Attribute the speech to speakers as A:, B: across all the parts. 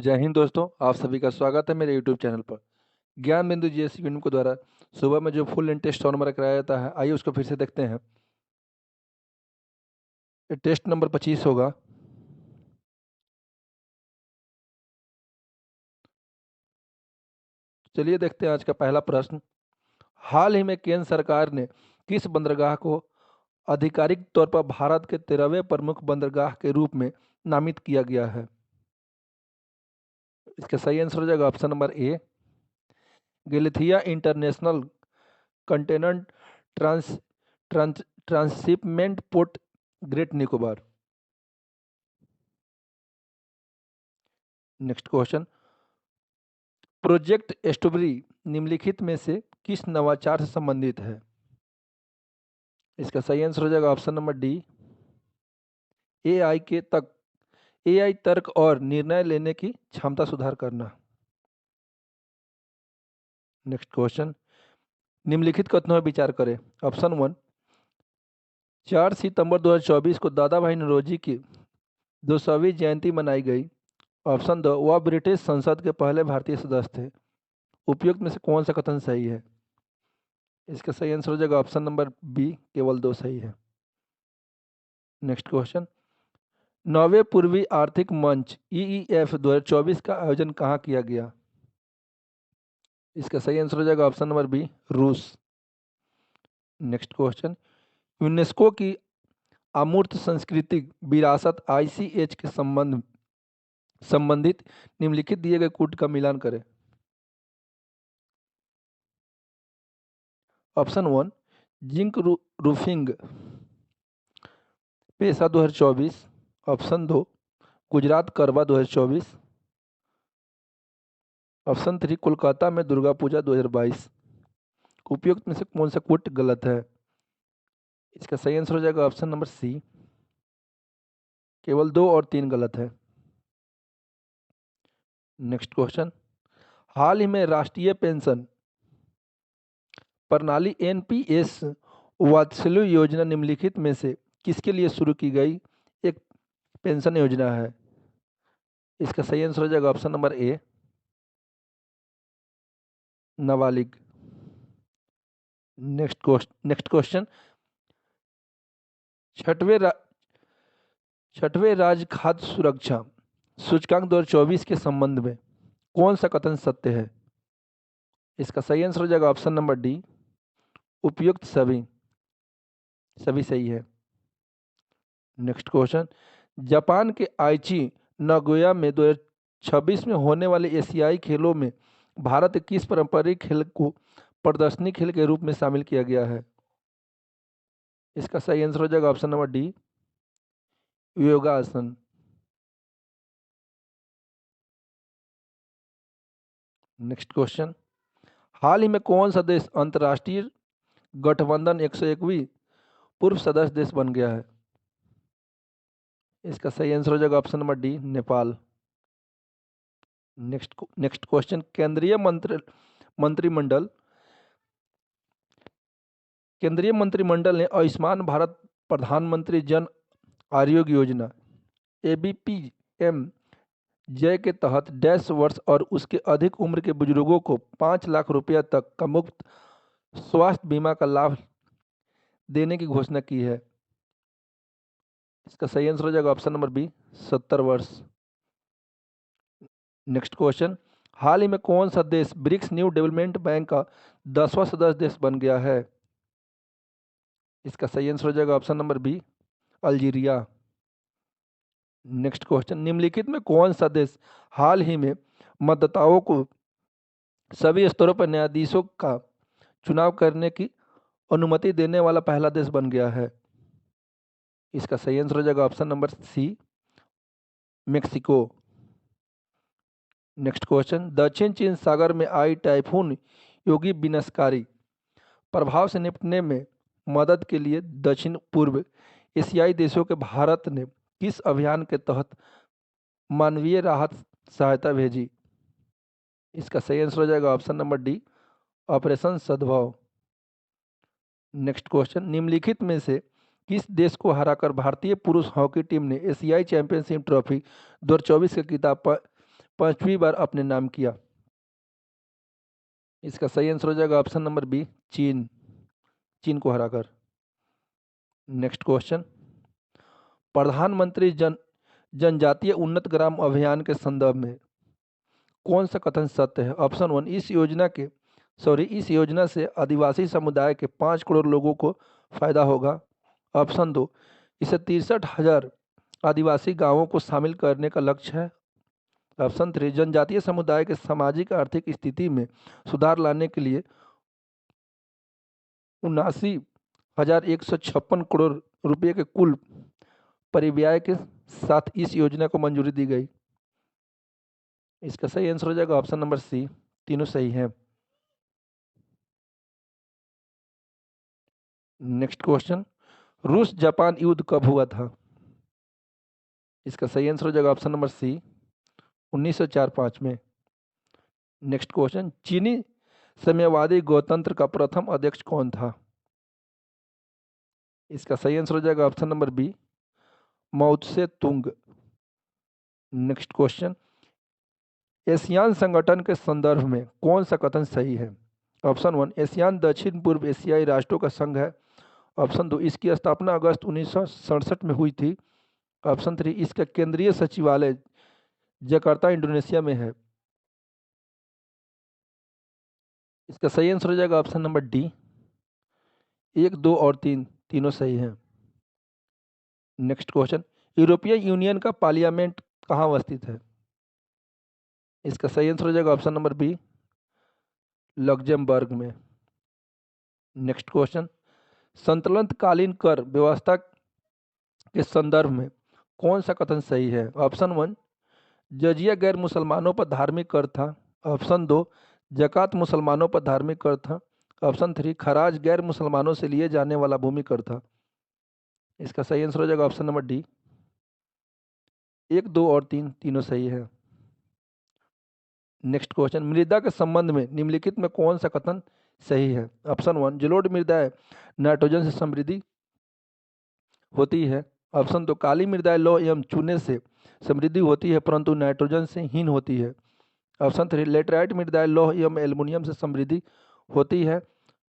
A: जय हिंद दोस्तों, आप सभी का स्वागत है मेरे यूट्यूब चैनल पर। ज्ञान बिंदु जीएस यूनिट को द्वारा सुबह में जो फुल एंड टेस्ट हमारा कराया जाता है, आइए उसको फिर से देखते हैं। ये टेस्ट नंबर 25 होगा। चलिए देखते हैं आज का पहला प्रश्न। हाल ही में केंद्र सरकार ने किस बंदरगाह को आधिकारिक तौर पर भारत के 13वें प्रमुख बंदरगाह के रूप में नामित किया गया है? इसका सही आंसर हो जाएगा option number A, Galathea international container trans trans transshipment port, great Nicobar. Next question. Project strawberry निम्नलिखित में से किस नवाचार से संबंधित है? इसका सही आंसर हो जाएगा ऑप्शन नंबर डी, एआई के तक एआई तर्क और निर्णय लेने की क्षमता सुधार करना। Next question. निम्नलिखित कथनों पर विचार करें। ऑप्शन 1, 4 सितंबर 2024 को दादा भाई नौरोजी की 200वीं जयंती मनाई गई। ऑप्शन 2, वह ब्रिटिश संसद के पहले भारतीय सदस्य थे। उपयुक्त में से कौन सा कथन सही है? इसका सही आंसर हो जाएगा ऑप्शन नंबर बी, केवल 2 सही है। Next question. 9वें पूर्वी आर्थिक मंच EEF 2024 का आयोजन कहाँ किया गया? इसका सही आंसर हो जाएगा ऑप्शन नंबर बी, रूस। Next question. यूनेस्को की अमूर्त सांस्कृतिक विरासत ICH के संबंधित निम्नलिखित दिए गए कूट का मिलान करें। ऑप्शन 1, जिंक रूफिंग पेशा 2024। ऑप्शन 2, गुजरात करवा 2024। ऑप्शन 3, कोलकाता में दुर्गा पूजा 2022। उपयुक्त में से कौन सा कूट गलत है? इसका सही आंसर हो जाएगा ऑप्शन नंबर सी, केवल 2 और 3 गलत है। Next question. हाल ही में राष्ट्रीय पेंशन प्रणाली NPS वात्सल्य योजना निम्नलिखित में से किसके लिए शुरू की गई एक पेंशन योजना है? इसका सही आंसर हो जाएगा ऑप्शन नंबर ए, नाबालिग। Next question. छठवें रा, छठवें राज्य खाद्य सुरक्षा सूचकांक 2024 के संबंध में कौन सा कथन सत्य है? इसका सही आंसर हो जाएगा ऑप्शन नंबर डी, उपयुक्त सभी सभी सही है। Next question. जापान के आइची नागोया में 2026 में होने वाले एशियाई खेलों में भारत के किस पारंपरिक खेल को प्रदर्शनी खेल के रूप में शामिल किया गया है? इसका सही आंसर हो जाएगा option number D, yogasana. Next question. हाल ही में कौन सा देश अंतर्राष्ट्रीय गठबंधन 101वीं पूर्व सदस्य देश बन गया है? इसका सही आंसर हो जाएगा option number D, Nepal. Next question. केंद्रीय मंत्रिमंडल ने आयुष्मान भारत प्रधानमंत्री जन आरोग्य योजना ABPM जय के तहत डैश वर्ष और उसके अधिक उम्र के बुजुर्गों को 5 लाख रुपया तक का मुफ्त स्वास्थ्य बीमा का लाभ देने की घोषणा की है। इसका सही आंसर हो जाएगा ऑप्शन नंबर बी, 70 वर्ष। Next question. हाल ही में कौन सा देश ब्रिक्स न्यू डेवलपमेंट बैंक का 10वां सदस्य देश बन गया है? इसका सही आंसर हो जाएगा option number B, Algeria. Next question. निम्नलिखित में कौन सा देश हाल ही में मतदाताओं को सभी स्तरों पर न्यायाधीशों का चुनाव करने की अनुमति देने वाला पहला देश बन गया है? इसका सही आंसर हो जाएगा option number C, Mexico. Next question. दक्षिण चीन सागर में आई टाइफून योगी विनाशकारी प्रभाव से निपटने में मदद के लिए दक्षिण पूर्व एशियाई देशों के भारत ने किस अभियान के तहत मानवीय राहत सहायता भेजी? इसका सही आंसर हो जाएगा ऑप्शन नंबर डी, ऑपरेशन सद्भाव। Next question. निम्नलिखित में से किस देश को हराकर भारतीय पुरुष हॉकी टीम ने एशियाई चैंपियनशिप ट्रॉफी 2024 का खिताब 5वीं बार अपने नाम किया? इसका सही आंसर हो जाएगा ऑप्शन नंबर बी, चीन। चीन को हराकर। नेक्स्ट क्वेश्चन, प्रधानमंत्री जनजातीय उन्नत ग्राम अभियान के संदर्भ में कौन सा कथन सत्य है? ऑप्शन 1, इस योजना से आदिवासी समुदाय के 5 करोड़ लोगों को फायदा होगा। ऑप्शन 2, इसे 63,000 आदिवासी गांवों को शामिल करने का लक्ष्य है। ऑप्शन 3, जनजातीय समुदाय के सामाजिक आर्थिक स्थिति में सुधार लाने के लिए 79,156 करोड़ रुपए के कुल परिव्यय के साथ इस योजना को मंजूरी दी गई। इसका सही आंसर हो जाएगा ऑप्शन नंबर सी, तीनों सही हैं। नेक्स्ट क्वेश्चन, रूस जापान युद्ध कब हुआ था? इसका सही आंसर हो जाएगा ऑप्शन नंबर सी, 1904-5 में। नेक्स्ट क्वेश्चन, चीनी साम्यवादी गणतंत्र का प्रथम अध्यक्ष कौन था? इसका सही आंसर हो जाएगा ऑप्शन नंबर बी, माओ त्से तुंग। नेक्स्ट क्वेश्चन, एशियान संगठन के संदर्भ में कौन सा कथन सही है? ऑप्शन 1, एशियान दक्षिण पूर्व एशियाई राष्ट्रों का संघ है। ऑप्शन 2, इसकी स्थापना अगस्त 1967 में हुई थी। ऑप्शन 3, इसका केंद्रीय सचिवालय जकार्ता इंडोनेशिया में है। इसका सही आंसर हो जाएगा ऑप्शन नंबर डी, 1, 2 और 3 तीनों सही हैं। नेक्स्ट क्वेश्चन, यूरोपीय यूनियन का पार्लियामेंट कहाँ अवस्थित है? इसका सही आंसर हो जाएगा ऑप्शन नंबर बी, लग्जमबर्ग में। नेक्स्ट क्वेश्चन, संतुलनकालीन कर व्यवस्था के संदर्भ में कौन सा कथन सही है? ऑप्शन 1, जजिया गैर मुसलमानों पर धार्मिक कर था। ऑप्शन 2, जकात मुसलमानों पर धार्मिक कर था। ऑप्शन 3, खराज गैर मुसलमानों से लिए जाने वाला भूमि कर था। इसका सही आंसर हो जाएगा ऑप्शन नंबर डी, 1, 2 और 3 तीनों सही है। नेक्स्ट क्वेश्चन, मृदा के संबंध में निम्नलिखित में कौन सा कथन सही है? ऑप्शन 1, जलोढ़ मृदाएं नाइट्रोजन से समृद्धि होती है। ऑप्शन 2, काली मृदाएं लौह एवं चूने से समृद्धि होती है परंतु नाइट्रोजन से हीन होती है। ऑप्शन 3, लेटराइट मृदाएं लौह एवं एल्युमिनियम से समृद्धि होती है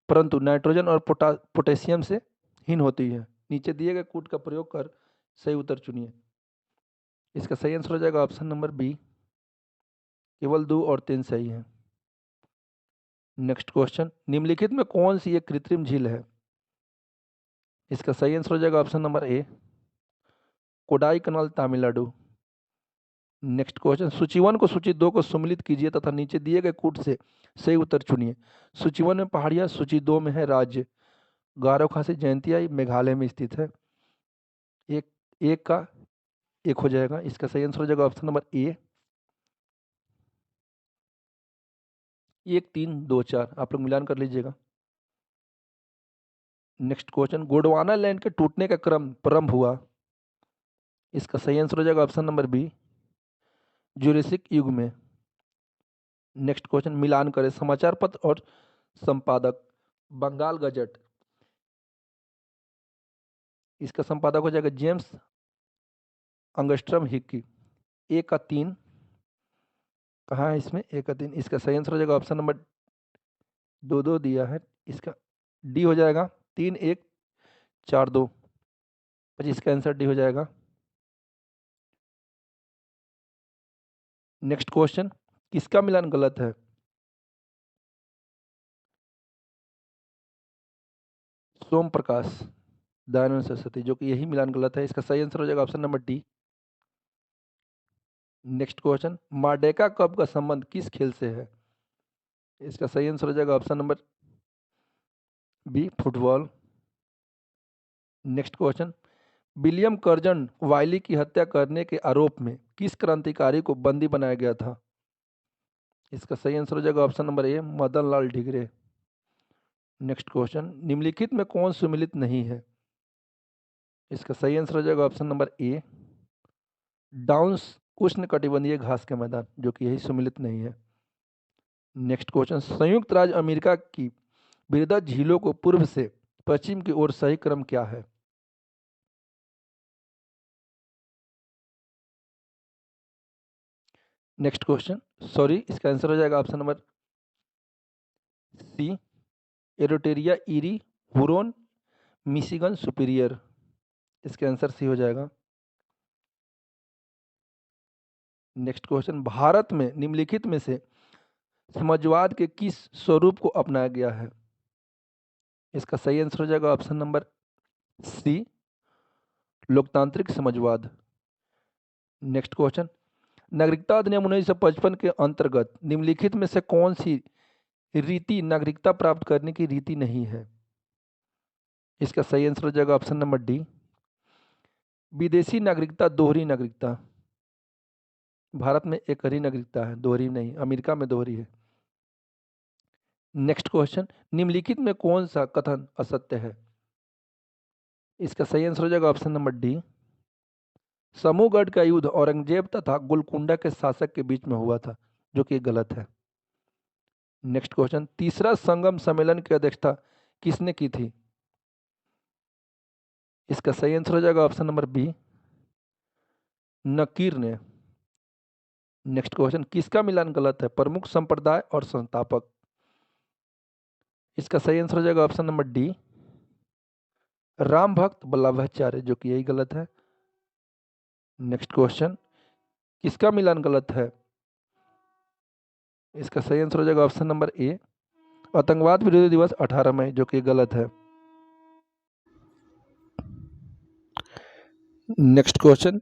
A: परंतु नाइट्रोजन और पोटेशियम से हीन होती है। नीचे दिए गए कूट का प्रयोग कर सही उत्तर चुनिए। इसका सही आंसर हो जाएगा ऑप्शन नंबर बी, केवल 2 और 3 सही है। नेक्स्ट क्वेश्चन, निम्नलिखित में कौन सी एक कृत्रिम झील है? इसका सही आंसर हो जाएगा ऑप्शन नंबर ए, कोडाईकनाल तमिलनाडु। नेक्स्ट क्वेश्चन, सूची 1 को सूची 2 को सम्मिलित कीजिए तथा नीचे दिए गए कूट से सही उत्तर चुनिए। सूची 1 में पहाड़िया, सूची 2 में है राज्य। गारो खासी जयंतिया मेघालय में स्थित है। एक का एक हो जाएगा। इसका सही आंसर हो जाएगा ऑप्शन नंबर ए, 1, 3, 2, 4 आप लोग मिलान कर लीजिएगा। नेक्स्ट क्वेश्चन, गोंडवाना लैंड के टूटने का क्रम प्रारंभ हुआ। इसका सही आंसर हो जाएगा ऑप्शन नंबर बी, ज्यूरेसिक युग में। नेक्स्ट क्वेश्चन, मिलान करें समाचार पत्र और संपादक। बंगाल गजट, इसका संपादक हो जाएगा जेम्स अंगस्ट्रम हिक्की। 1 का 3 कहाँ है इसमें? 1 का 3। इसका सही आंसर हो जाएगा ऑप्शन नंबर 2, 2 दिया है। इसका डी हो जाएगा, 3, 1, 4, 2 25। इसका आंसर डी हो जाएगा। नेक्स्ट क्वेश्चन, किसका मिलान गलत है? सोम प्रकाश, दयानंद सरस्वती, जो कि यही मिलान गलत है। इसका सही आंसर हो जाएगा option number D. Next question, Merdeka cup का संबंध किस खेल से है? इसका सही आंसर हो जाएगा option number B, football. Next question, William Curzon Wyllie की हत्या करने के आरोप में किस क्रांतिकारी को बंदी बनाया गया था? इसका सही आंसर हो जाएगा option number A, Madan Lal Dhingra. Next question, निम्नलिखित में कौन सुमिलित नहीं है? इसका सही आंसर हो जाएगा ऑप्शन नंबर ए, डाउन्स उष्णकटिबंधीय घास के मैदान, जो कि यही सुमिलित नहीं है। नेक्स्ट क्वेश्चन, संयुक्त राज्य अमेरिका की बृहद झीलों को पूर्व से पश्चिम की ओर सही क्रम क्या है? नेक्स्ट क्वेश्चन, सॉरी, इसका आंसर हो जाएगा ऑप्शन नंबर सी, एरोटेरिया इरी हुरोन मिशिगन सुपीरियर। इसका आंसर सी हो जाएगा। नेक्स्ट क्वेश्चन, भारत में निम्नलिखित में से समाजवाद के किस स्वरूप को अपनाया गया है? इसका सही आंसर हो जाएगा ऑप्शन नंबर सी, लोकतांत्रिक समाजवाद। नेक्स्ट क्वेश्चन, नागरिकता अधिनियम 1955 के अंतर्गत निम्नलिखित में से कौन सी रीति नागरिकता प्राप्त करने की रीति नहीं है? इसका सही आंसर हो जाएगा ऑप्शन नंबर डी, विदेशी नागरिकता, दोहरी नागरिकता। भारत में एक ही नागरिकता है, दोहरी नहीं, अमेरिका में दोहरी है। नेक्स्ट क्वेश्चन, निम्नलिखित में कौन सा कथन असत्य है? इसका सही आंसर हो जाएगा ऑप्शन नंबर डी, समूहगढ़ का युद्ध औरंगजेब तथा गोलकुंडा के शासक के बीच में हुआ था, जो कि गलत है। नेक्स्ट क्वेश्चन, तीसरा संगम सम्मेलन की अध्यक्षता किसने की थी? इसका सही आंसर हो जाएगा ऑप्शन नंबर बी, नकीर ने। नेक्स्ट क्वेश्चन, किसका मिलान गलत है, प्रमुख संप्रदाय और संस्थापक? इसका सही आंसर हो जाएगा ऑप्शन नंबर डी, राम भक्त वल्लभाचार्य, जो कि यही गलत है। नेक्स्ट क्वेश्चन, किसका मिलान गलत है? इसका सही आंसर हो जाएगा ऑप्शन नंबर ए, आतंकवाद विरोधी दिवस 18 मई, जो कि गलत है। नेक्स्ट क्वेश्चन,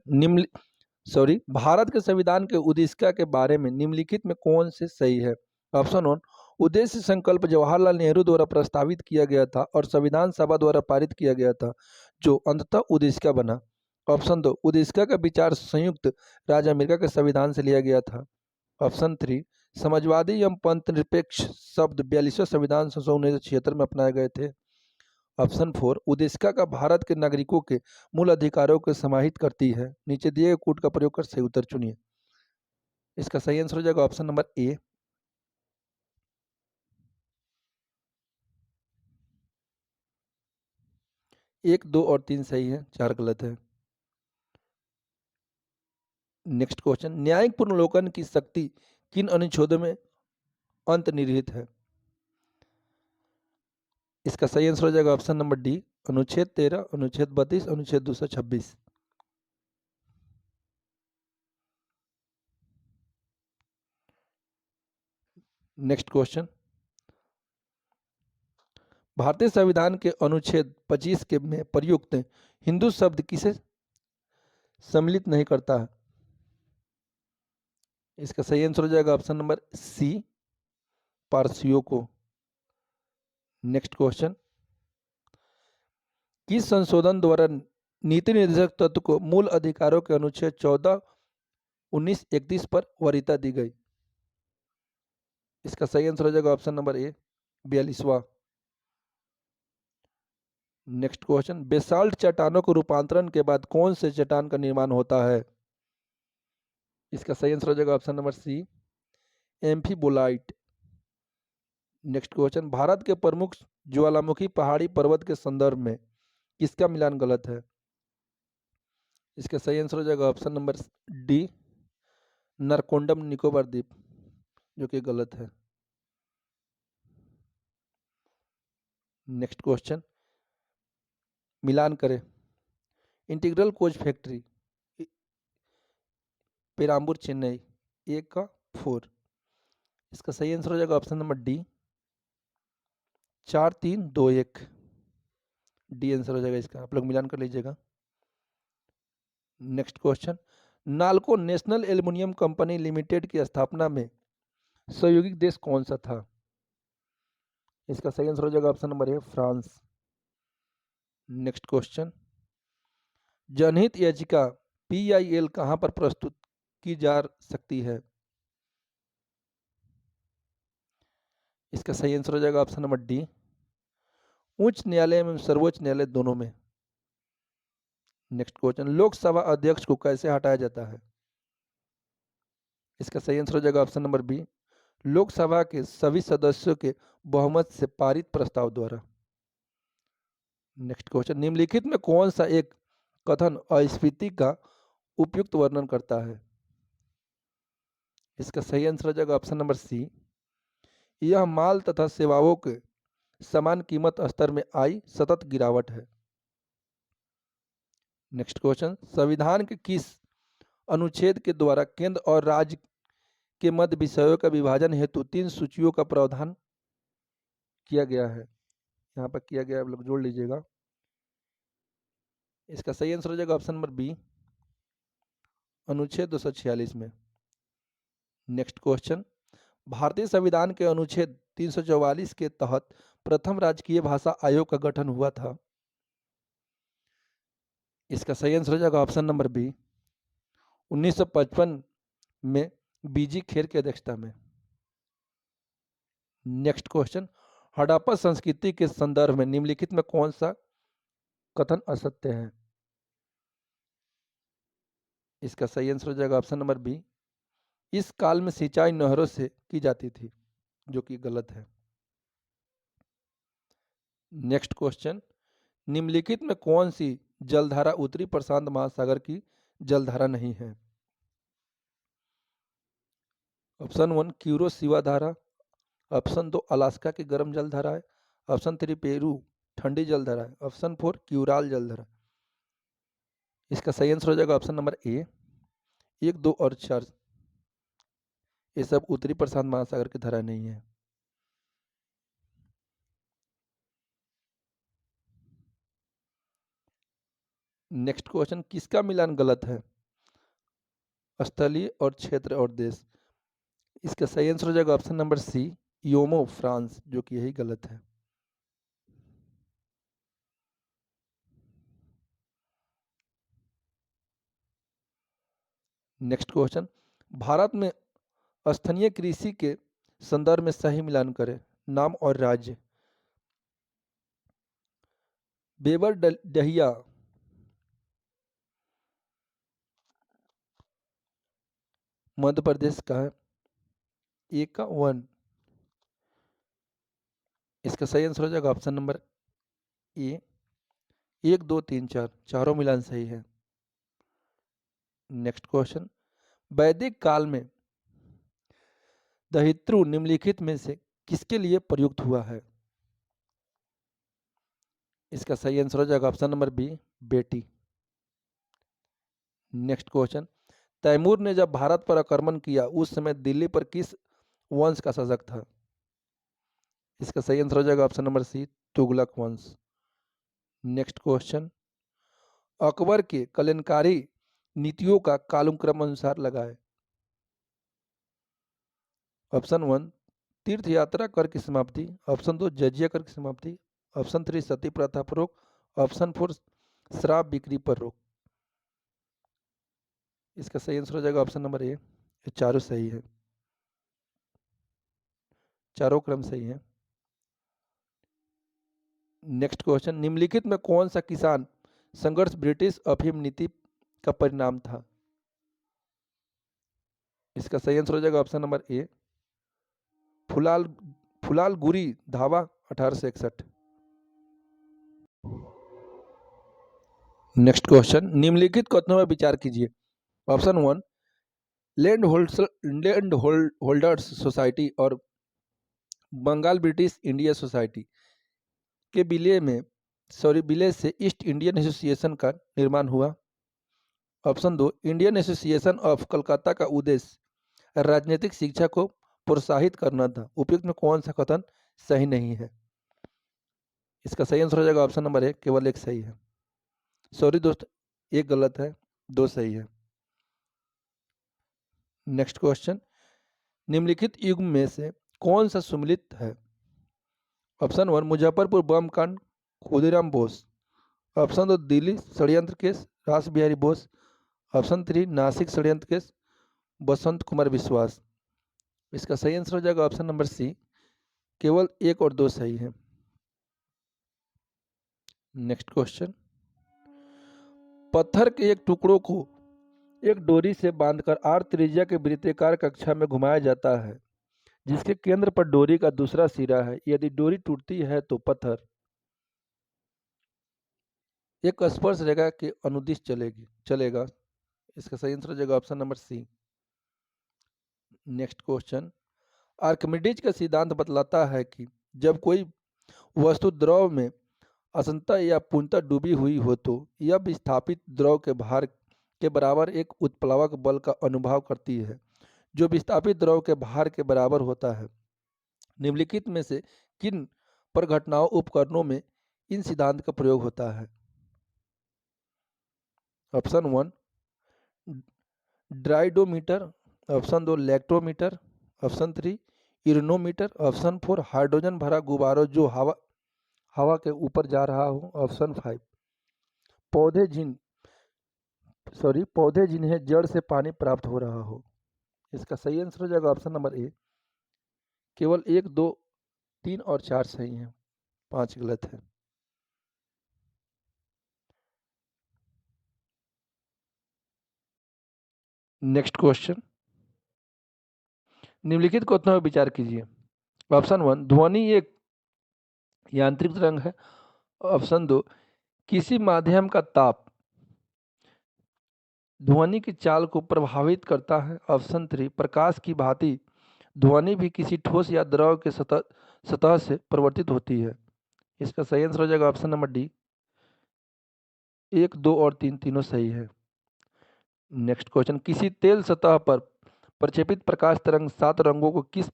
A: भारत के संविधान के उद्देश्य के बारे में निम्नलिखित में कौन से सही है? ऑप्शन 1, उद्देश्य संकल्प जवाहरलाल नेहरू द्वारा प्रस्तावित किया गया था और संविधान सभा द्वारा पारित किया गया था, जो अंततः उद्देश्य बना। ऑप्शन 2, उद्देश्य का विचार संयुक्त राज्य अमेरिका के संविधान से लिया गया था। ऑप्शन 3, समाजवादी एवं पंथ निरपेक्ष शब्द 42वें संविधान संशोधन 1976 में अपनाए गए थे। ऑप्शन 4, उद्देशिका का भारत के नागरिकों के मूल अधिकारों को समाहित करती है। नीचे दिए गए कोड का प्रयोग कर सही उत्तर चुनिए। इसका सही आंसर हो जाएगा ऑप्शन नंबर ए, 1, 2 और 3 सही है, 4 गलत है। नेक्स्ट क्वेश्चन, न्यायिक पुनर्विलोकन की शक्ति किन अनुच्छेदों में अंतर्निहित है? इसका सही आंसर हो जाएगा ऑप्शन नंबर डी, अनुच्छेद 13, अनुच्छेद 32, अनुच्छेद 226। नेक्स्ट क्वेश्चन, भारतीय संविधान के अनुच्छेद 25 के में प्रयुक्त हिंदू शब्द किसे सम्मिलित नहीं करता है? इसका सही आंसर हो जाएगा ऑप्शन नंबर सी, पारसियों को। नेक्स्ट क्वेश्चन, किस संशोधन द्वारा नीति निर्देशक तत्व को मूल अधिकारों के अनुच्छेद 14, 19, 31 पर वरीयता दी गई? इसका सही आंसर हो जाएगा ऑप्शन नंबर ए, 42वां। नेक्स्ट क्वेश्चन, बेसाल्ट चट्टानों को रूपांतरण के बाद कौन से चट्टान का निर्माण होता है? इसका सही आंसर हो जाएगा option number C, amphibolite. Next question, Bharat के प्रमुख ज्वालामुखी पहाड़ी पर्वत के संदर्भ में किसका मिलान गलत है? इसका सही आंसर हो जाएगा ऑप्शन नंबर डी, नरकोंडम निकोबार द्वीप, जो कि गलत है। नेक्स्ट क्वेश्चन, मिलान करें। Integral coach factory, Perambur, Chennai, 1 का 4। इसका सही आंसर हो जाएगा option number D, 4, 3, 2, 1। D answer हो जाएगा इसका, आप लोग मिलान कर लीजिएगा। Next question, NALCO national aluminium company limited की स्थापना में सहयोगी देश कौन सा था? इसका सही आंसर हो जाएगा ऑप्शन नंबर ए, फ्रांस। नेक्स्ट क्वेश्चन, जनहित याचिका PIL कहां पर प्रस्तुत की जा सकती है? इसका सही आंसर हो जाएगा ऑप्शन नंबर डी, उच्च न्यायालय एवं सर्वोच्च न्यायालय दोनों में। नेक्स्ट क्वेश्चन, लोकसभा अध्यक्ष को कैसे हटाया जाता है? इसका सही आंसर हो जाएगा ऑप्शन नंबर बी, लोकसभा के सभी सदस्यों के बहुमत से पारित प्रस्ताव द्वारा। नेक्स्ट क्वेश्चन, निम्नलिखित में कौन सा एक कथन अस्फीति का उपयुक्त वर्णन करता है? इसका सही आंसर हो जाएगा ऑप्शन नंबर सी। यह माल तथा सेवाओं के समान कीमत स्तर में आई सतत गिरावट है। नेक्स्ट क्वेश्चन, संविधान के किस अनुच्छेद के द्वारा केंद्र और राज्य के मध्य विषयों का विभाजन हेतु 3 सूचियों का प्रावधान किया गया है? यहाँ पर किया गया, आप लोग जोड़ लीजिएगा। इसका सही आंसर हो जाएगा ऑप्शन नंबर बी, अनुच्छेद 246 में। नेक्स्ट क्वेश्चन, भारतीय संविधान के अनुच्छेद 344 के तहत प्रथम राजकीय भाषा आयोग का गठन हुआ था। इसका सही आंसर हो जाएगा ऑप्शन नंबर बी, 1955 में बीजी खेर की अध्यक्षता में। नेक्स्ट क्वेश्चन, हड़प्पा संस्कृति के संदर्भ में निम्नलिखित में कौन सा कथन असत्य है? इसका सही आंसर हो जाएगा ऑप्शन नंबर बी, इस काल में सिंचाई नहरों से की जाती थी, जो कि गलत है। नेक्स्ट क्वेश्चन, निम्नलिखित में कौन सी जलधारा उत्तरी प्रशांत महासागर की जलधारा नहीं है? ऑप्शन 1 क्यूरो सिवा धारा, ऑप्शन 2 अलास्का की गर्म जलधारा है, ऑप्शन 3 पेरू ठंडी जलधारा है, ऑप्शन 4 क्यूराल जलधारा। इसका सही आंसर हो जाएगा ऑप्शन नंबर ए, 1, 2 और 4 ये सब उत्तरी प्रशांत महासागर की धारा नहीं है। नेक्स्ट क्वेश्चन, किसका मिलान गलत है? स्थलीय और क्षेत्र और देश। इसका सही आंसर हो जाएगा ऑप्शन नंबर सी, योमो फ्रांस, जो कि यही गलत है। नेक्स्ट क्वेश्चन, भारत में स्थानीय कृषि के संदर्भ में सही मिलान करें, नाम और राज्य। बेबर डहिया मध्य प्रदेश का है, एक का 1। इसका सही आंसर हो जाएगा ऑप्शन नंबर ए, 1, 2, 3, 4 चारों मिलान सही है। नेक्स्ट क्वेश्चन, वैदिक काल में दहित्रु निम्नलिखित में से किसके लिए प्रयुक्त हुआ है? इसका सही आंसर हो जाएगा ऑप्शन नंबर बी, बेटी। नेक्स्ट क्वेश्चन, तैमूर ने जब भारत पर आक्रमण किया उस समय दिल्ली पर किस वंश का शासक था? इसका सही आंसर हो जाएगा ऑप्शन नंबर सी, तुगलक वंश। नेक्स्ट क्वेश्चन, अकबर के कल्याणकारी नीतियों का कालक्रम अनुसार लगाए। ऑप्शन 1 तीर्थ यात्रा कर की समाप्ति, ऑप्शन 2 जजिया कर की समाप्ति, ऑप्शन 3 सती प्रथा पर रोक, ऑप्शन 4 शराब बिक्री पर रोक। इसका सही आंसर हो जाएगा ऑप्शन नंबर ए, ये चारों सही है, चारों क्रम सही है। नेक्स्ट क्वेश्चन, निम्नलिखित में कौन सा किसान संघर्ष ब्रिटिश अफीम नीति का परिणाम था? इसका सही आंसर हो जाएगा ऑप्शन नंबर ए, फुलाल फुलालगुरी धावा 1861। नेक्स्ट क्वेश्चन, निम्नलिखित कथनों पर विचार कीजिए। ऑप्शन 1 लैंड होल्डर्स सोसाइटी और बंगाल ब्रिटिश इंडिया सोसाइटी के विलय से ईस्ट इंडियन एसोसिएशन का निर्माण हुआ। Option 2 Indian association of Calcutta का उद्देश्य राजनीतिक शिक्षा को प्रोत्साहित करना था। उपयुक्त में कौन सा कथन सही नहीं है? इसका सही आंसर हो जाएगा ऑप्शन नंबर ए, केवल एक सही है। सॉरी दोस्त, एक गलत है, 2 सही है। नेक्स्ट क्वेश्चन, निम्नलिखित युग में से कौन सा सुमिलित है? ऑप्शन 1 मुजफ्फरपुर बम कांड खुदीराम बोस, ऑप्शन 2 दिल्ली षड्यंत्र केस रास बिहारी बोस, ऑप्शन 3 नासिक षड्यंत्र केस बसंत कुमार विश्वास। इसका सही आंसर हो जाएगा ऑप्शन नंबर सी, केवल 1 और 2 सही है। नेक्स्ट क्वेश्चन, पत्थर के एक टुकड़ों को एक डोरी से बांधकर आर त्रिज्या के वृत्ताकार कक्षा में घुमाया जाता है, जिसके केंद्र पर डोरी का दूसरा सिरा है। यदि डोरी टूटती है तो पत्थर एक स्पर्श रेखा के अनुदिश चलेगा। इसका सही आंसर हो जाएगा option number C, next question, Archimedes का सिद्धांत बतलाता है कि जब कोई वस्तु द्रव में असंतः या पूर्णतः डूबी हुई हो तो यह विस्थापित द्रव के भार के बराबर एक उत्प्लावक बल का अनुभव करती है जो विस्थापित द्रव के भार के बराबर होता है। निम्नलिखित में से किन परघटनाओं उपकरणों में इन सिद्धांत का प्रयोग होता है? ऑप्शन 1 ड्राइडोमीटर, ऑप्शन 2 लैक्टोमीटर, ऑप्शन 3 इरोनोमीटर, ऑप्शन 4 हाइड्रोजन भरा गुब्बारों जो हवा के ऊपर जा रहा हो, ऑप्शन 5 पौधे पौधे जिन्हें जड़ से पानी प्राप्त हो रहा हो। इसका सही आंसर हो जाएगा ऑप्शन नंबर ए। केवल 1, 2, 3 और 4 सही हैं, 5 गलत है। नेक्स्ट क्वेश्चन, निम्नलिखित कथनों पर विचार कीजिए। ऑप्शन 1 ध्वनि एक यांत्रिक तरंग है, ऑप्शन 2 किसी माध्यम का ताप ध्वनि की चाल को प्रभावित करता है, ऑप्शन 3 प्रकाश की भांति ध्वनि भी किसी ठोस या द्रव के सतह से परिवर्तित होती है। इसका सही आंसर हो जाएगा ऑप्शन नंबर डी। 1, 2 और 3 तीनों सही है। नेक्स्ट क्वेश्चन, किसी तेल सतह पर प्रक्षेपित प्रकाश तरंग 7 रंगों को किस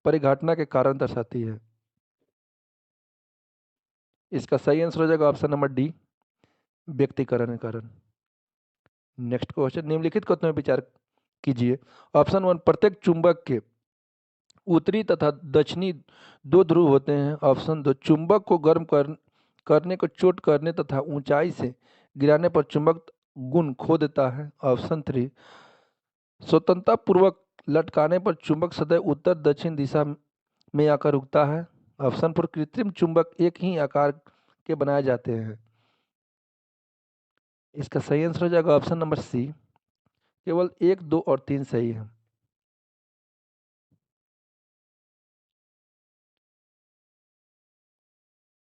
A: परिघटना के कारण दर्शाती है? इसका सही आंसर हो जाएगा ऑप्शन नंबर डी व्यक्तिकरण के कारण। नेक्स्ट क्वेश्चन, निम्नलिखित कथनों पर विचार कीजिए। ऑप्शन 1 प्रत्येक चुंबक के उत्तरी तथा दक्षिणी 2 ध्रुव होते हैं, ऑप्शन 2 चुंबक को गर्म करने को चोट करने तथा ऊंचाई से गिराने पर चुंबक गुण खो देता है, ऑप्शन 3 स्वतंत्रता पूर्वक लटकाने पर चुंबक सदैव उत्तर दक्षिण दिशा में आकर रुकता है, ऑप्शन 4 कृत्रिम चुंबक एक ही आकार के बनाए जाते हैं। इसका सही आंसर हो जाएगा ऑप्शन नंबर सी। केवल 1, 2 और 3 सही है।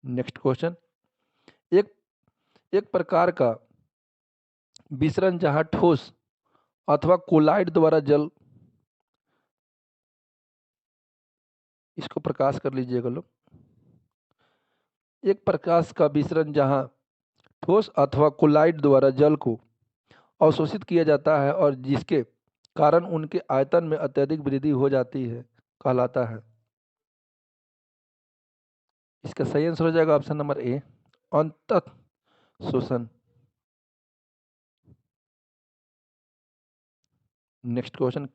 A: नेक्स्ट क्वेश्चन, एक एक प्रकार का विसरण जहां ठोस अथवा कोलाइड द्वारा जल, इसको प्रकाश कर लीजिएगा लोग। एक प्रकाश का विसरण जहां ठोस अथवा कोलाइड द्वारा जल को अवशोषित किया जाता है और जिसके कारण उनके आयतन में अत्यधिक वृद्धि हो जाती है कहलाता है। इसका सही आंसर हो जाएगा ऑप्शन नंबर ए अंतः शोषण। नेक्स्ट क्वेश्चन,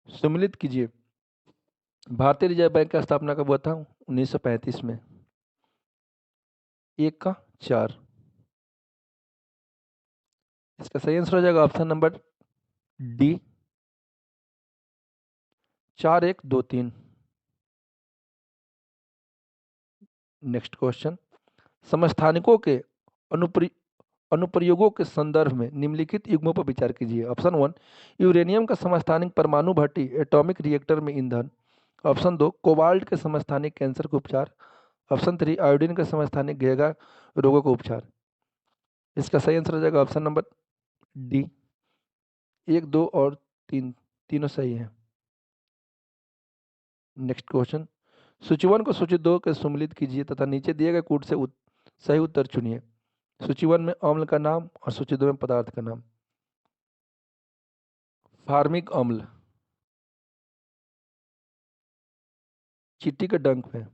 A: सम्मिलित कीजिए। भारतीय रिजर्व बैंक का स्थापना कब हुआ था? 1935 में। 1 का 4। इसका सही आंसर हो जाएगा option number D 4, 1, 2, 3। Next question, समस्थानिकों के अनुप्रयोगों के संदर्भ में निम्नलिखित युग्मों पर विचार कीजिए। ऑप्शन 1 यूरेनियम का समस्थानिक परमाणु भट्टी एटॉमिक रिएक्टर में ईंधन, ऑप्शन 2 कोबाल्ट के समस्थानिक कैंसर का उपचार, ऑप्शन 3 आयोडीन का समस्थानिक घेगा रोगों का उपचार। इसका सही आंसर हो जाएगा ऑप्शन नंबर डी 1, 2 और 3 तीनों सही हैं। नेक्स्ट क्वेश्चन, सूची 1 को सूची 2 के सम्मिलित कीजिए तथा नीचे दिए गए कूट से सही उत्तर चुनिए। सूची 1 में अम्ल का नाम और सूची 2 में पदार्थ का नाम। फार्मिक अम्ल चींटी के डंक में,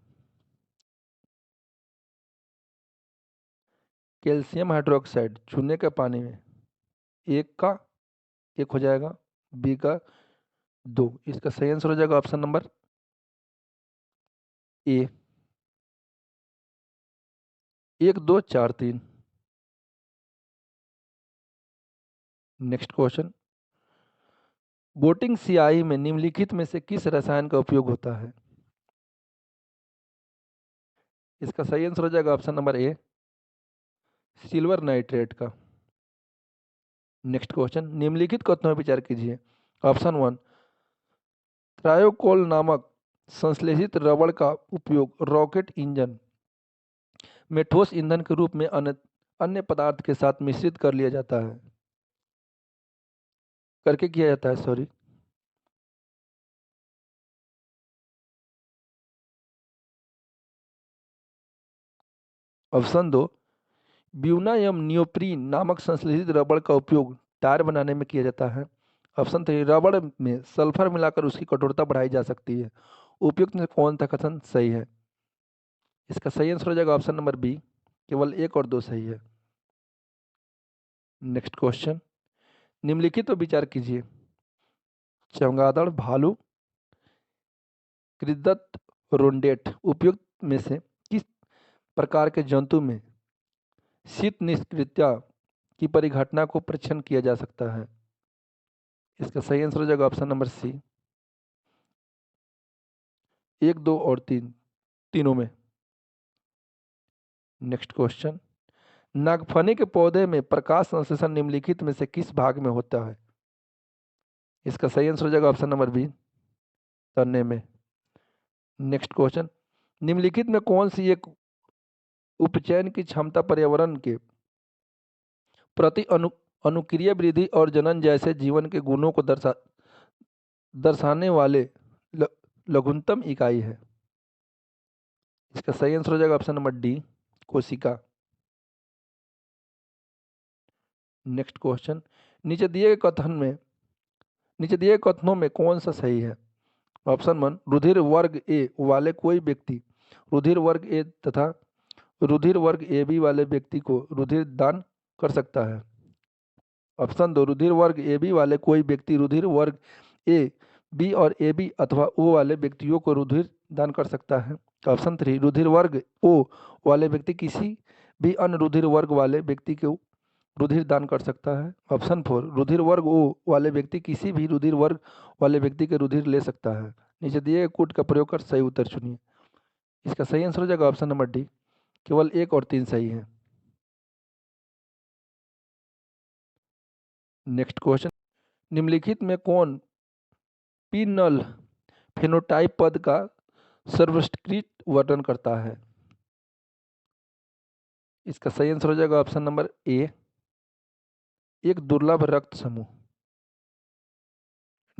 A: कैल्शियम हाइड्रोक्साइड चूने के पानी में। 1 का 1 हो जाएगा, बी का 2। इसका सही आंसर हो जाएगा ऑप्शन नंबर ए 1, 2, 4, 3। नेक्स्ट क्वेश्चन, बोटिंग स्याही में निम्नलिखित में से किस रसायन का उपयोग होता है? इसका सही आंसर हो जाएगा ऑप्शन नंबर ए सिल्वर नाइट्रेट का। नेक्स्ट क्वेश्चन, निम्नलिखित कथनों पर विचार कीजिए। ऑप्शन 1 क्रायोकोल नामक संश्लेषित रबड़ का उपयोग रॉकेट इंजन में ठोस ईंधन के रूप में अन्य पदार्थ के साथ मिश्रित कर लिया जाता है। करके किया जाता है, सॉरी। ऑप्शन दो, ब्यूना एवं नियोप्रीन नामक संश्लेषित रबड़ का उपयोग टायर बनाने में किया जाता है। ऑप्शन थ्री, रबड़ में सल्फर मिलाकर उसकी कठोरता बढ़ाई जा सकती है। उपयुक्त में से कौन सा कथन सही है? इसका सही आंसर हो जाएगा ऑप्शन नंबर बी, केवल एक और दो सही है। नेक्स्ट क्वेश्चन, निम्नलिखित पर विचार कीजिए। चमगादड़, भालू, कृदंत, रोडेंट उपयुक्त में से किस प्रकार के जंतु में शीत निष्क्रियता की परिघटना को परीक्षण किया जा सकता है? इसका सही आंसर हो जाएगा ऑप्शन नंबर सी, एक, दो और तीन, तीनों में। नेक्स्ट क्वेश्चन, नागफनी के पौधे में प्रकाश संश्लेषण निम्नलिखित में से किस भाग में होता है? इसका सही आंसर हो जाएगा ऑप्शन नंबर बी, तने में। नेक्स्ट क्वेश्चन, निम्नलिखित में कौन सी एक उपचयन की क्षमता पर्यावरण के प्रति अनुक्रिया वृद्धि और जनन जैसे जीवन के गुणों को दर्शाने वाले ल- लघुत्तम इकाई है? इसका सही आंसर हो जाएगा ऑप्शन नंबर डी, कोशिका। नेक्स्ट क्वेश्चन, नीचे दिए गए कथन में नीचे दिए गए कथनों में कौन सा सही है? ऑप्शन वन, रुधिर वर्ग ए वाले कोई व्यक्ति रुधिर वर्ग ए तथा रुधिर वर्ग ए बी वाले व्यक्ति को रुधिर दान कर सकता है। ऑप्शन दो, रुधिर वर्ग ए बी वाले कोई व्यक्ति रुधिर वर्ग ए बी और ए बी अथवा ओ वाले व्यक्तियों को रुधिर दान कर सकता है। ऑप्शन थ्री, रुधिर वर्ग ओ वाले व्यक्ति किसी भी अन्य रुधिर वर्ग वाले व्यक्ति को रुधिर दान कर सकता है। ऑप्शन फोर, रुधिर वर्ग ओ वाले व्यक्ति किसी भी रुधिर वर्ग वाले व्यक्ति के रुधिर ले सकता है। नीचे दिए गए कोड का प्रयोग कर सही उत्तर चुनिए। इसका सही आंसर हो जाएगा ऑप्शन नंबर डी, केवल एक और तीन सही है। नेक्स्ट क्वेश्चन, निम्नलिखित में कौन पी-नल फेनोटाइप पद का सर्वश्रेष्ठ वर्णन करता है? इसका सही आंसर हो जाएगा ऑप्शन नंबर ए, एक दुर्लभ रक्त समूह।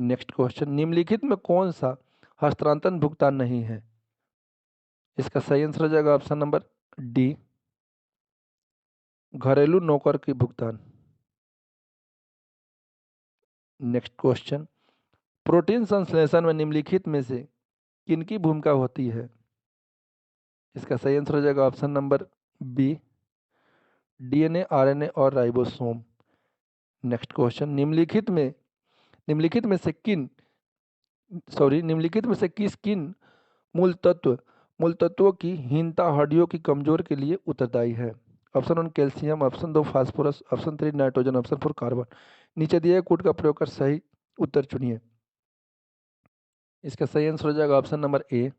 A: नेक्स्ट क्वेश्चन, निम्नलिखित में कौन सा हस्तांतरण भुगतान नहीं है? इसका सही आंसर हो जाएगा ऑप्शन नंबर डी, घरेलू नौकर की भुगतान। नेक्स्ट क्वेश्चन, प्रोटीन संश्लेषण में निम्नलिखित में से किनकी भूमिका होती है? इसका सही आंसर हो जाएगा option number B, DNA, RNA और राइबोसोम। नेक्स्ट क्वेश्चन, निम्नलिखित में से किन मूल तत्वों की हीनता हड्डियों की कमजोर के लिए उत्तरदायी है? ऑप्शन वन, कैल्शियम, ऑप्शन दो, phosphorus, option three, nitrogen, option four, carbon. नीचे दिए गए कोड का प्रयोग कर सही उत्तर चुनिए। इसका सही आंसर हो जाएगा ऑप्शन नंबर ए,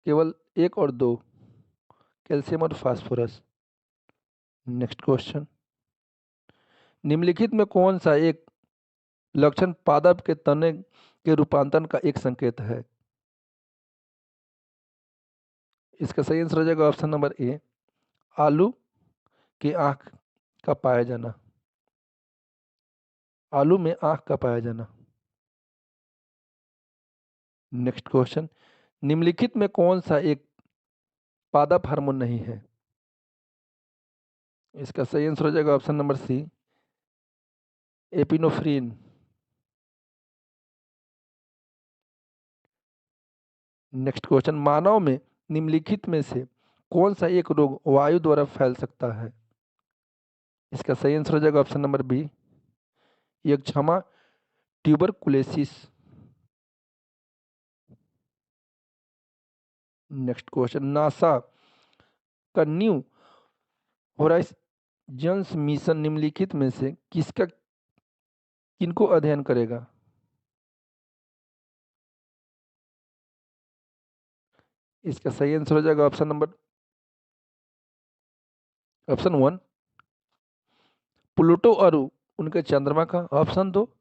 A: केवल एक और दो, कैल्शियम और फास्फोरस। नेक्स्ट क्वेश्चन, निम्नलिखित में कौन सा एक लक्षण पादप के तने के रूपांतरण का एक संकेत है? इसका सही आंसर हो जाएगा ऑप्शन नंबर ए, आलू की आंख का पाया जाना। आलू में आंख का पाया जाना। नेक्स्ट क्वेश्चन, निम्नलिखित में कौन सा एक पादप हार्मोन नहीं है? इसका सही आंसर हो जाएगा option number C, epinephrine. Next question, मानव में निम्नलिखित में से कौन सा एक रोग वायु द्वारा फैल सकता है? इसका सही आंसर हो जाएगा ऑप्शन नंबर बी, यक्ष्मा, ट्यूबरकुलोसिस। नेक्स्ट क्वेश्चन, नासा का न्यू होराइजन्स मिशन निम्नलिखित में से किनको अध्ययन करेगा? इसका सही आंसर हो जाएगा ऑप्शन वन, प्लूटो और उनके चंद्रमा का। ऑप्शन दो,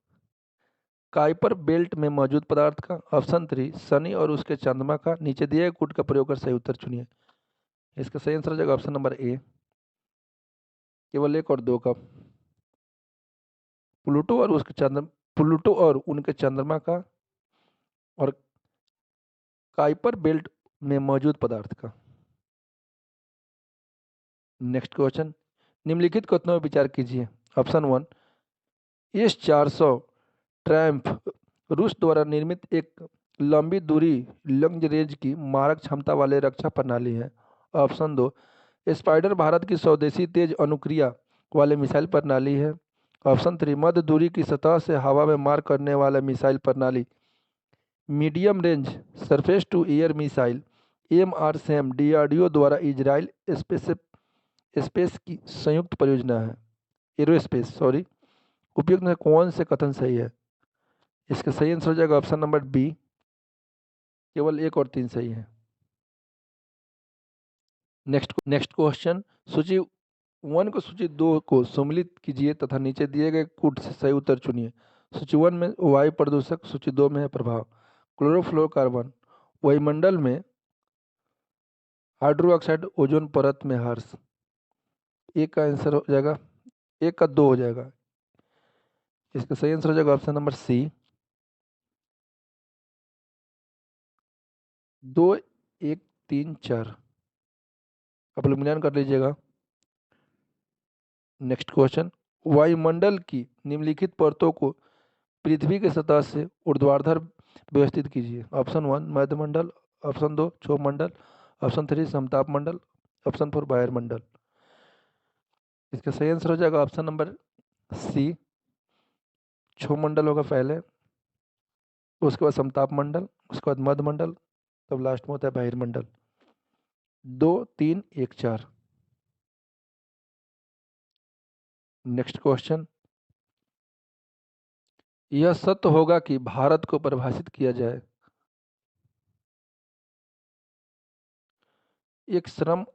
A: काइपर बेल्ट में मौजूद पदार्थ का। ऑप्शन थ्री, शनि और उसके चंद्रमा का। नीचे दिए गए कोड का प्रयोग कर सही उत्तर चुनिए। इसका सही आंसर हो जाएगा ऑप्शन नंबर ए, केवल एक और दो का। प्लूटो और उनके चंद्रमा का, और काइपर बेल्ट में मौजूद पदार्थ का। नेक्स्ट क्वेश्चन, निम्नलिखित कथनों पर विचार कीजिए। ऑप्शन 1, S-400 ट्रायम्फ रूस द्वारा निर्मित एक लंबी दूरी लॉन्ग रेंज की मारक क्षमता वाले रक्षा प्रणाली है। ऑप्शन 2, स्पाइडर भारत की स्वदेशी तेज अनुक्रिया वाले मिसाइल प्रणाली है। ऑप्शन 3, मध्य दूरी की सतह से हवा में मार करने वाला मिसाइल प्रणाली medium range surface to air missile MRSAM DRDO द्वारा इजराइल स्पेस की संयुक्त परियोजना है, एरोस्पेस सॉरी। उपयुक्त में कौन से कथन सही है? इसका सही आंसर हो जाएगा ऑप्शन नंबर बी, केवल 1 और 3 सही है। नेक्स्ट क्वेश्चन, सूची 1 को सूची 2 को सम्मिलित कीजिए तथा नीचे दिए गए कूट से सही उत्तर चुनिए। सूची 1 में वायु प्रदूषक, सूची 2 में है प्रभाव। क्लोरोफ्लोरोकार्बन वायुमंडल में, हाइड्रोक्साइड ओजोन परत में हर्ष। एक का आंसर हो जाएगा, 1 का 2 हो जाएगा। इसका सही आंसर हो जाएगा ऑप्शन नंबर सी, 2 1 3 4। आप लोग मिलान कर लीजिएगा। नेक्स्ट क्वेश्चन, वायुमंडल की निम्नलिखित परतों को पृथ्वी की सतह से ऊर्ध्वाधर व्यवस्थित कीजिए। ऑप्शन 1 मध्यमंडल, ऑप्शन 2 क्षोभमंडल, ऑप्शन 3 समताप मंडल, ऑप्शन 4 वायुमंडल। इसका सही आंसर हो जाएगा ऑप्शन नंबर सी, क्षोभमंडल होगा पहले, उसके बाद समताप मंडल, उसके बाद मध्यमंडल, तब लास्ट में होता है बहिर्मंडल। 2 3 1 4। नेक्स्ट क्वेश्चन, यह सत्य होगा कि भारत को परिभाषित किया जाए एक श्रम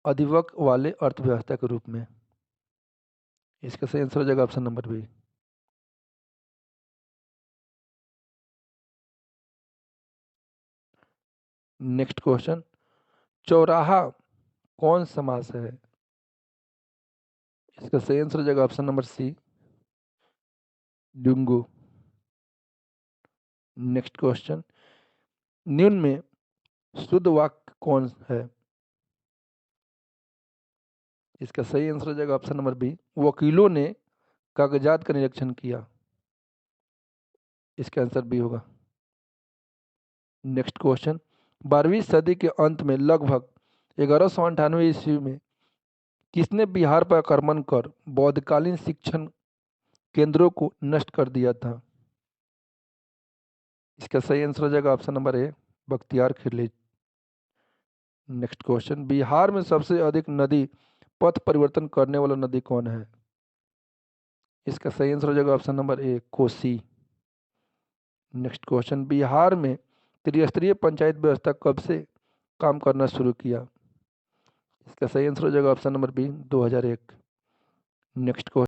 A: अधिवक वाले अर्थव्यवस्था के रूप में। इसका सही आंसर हो जाएगा option number B. Next question, चौराहा कौन समास है? इसका सही आंसर हो जाएगा ऑप्शन नंबर सी, डुंगू। नेक्स्ट क्वेश्चन, निम्न में शुद्ध वाक्य कौन है? इसका सही आंसर हो जाएगा ऑप्शन नंबर बी, वकीलों ने कागजात का निरीक्षण किया। इसका आंसर बी होगा। नेक्स्ट क्वेश्चन, 12वीं सदी के अंत में लगभग 1198 ईस्वी में किसने बिहार पर आक्रमण कर बौद्धकालीन शिक्षण केंद्रों को नष्ट कर दिया था? इसका सही आंसर हो जाएगा ऑप्शन नंबर ए, बख्तियार खिलजी। नेक्स्ट क्वेश्चन, बिहार में सबसे अधिक नदी पथ परिवर्तन करने वाला नदी कौन है? इसका सही आंसर हो जाएगा ऑप्शन नंबर ए, कोसी। नेक्स्ट क्वेश्चन, बिहार में त्रिस्तरीय पंचायत व्यवस्था कब से काम करना शुरू किया? इसका सही आंसर हो जाएगा option number B, 2001। Next question,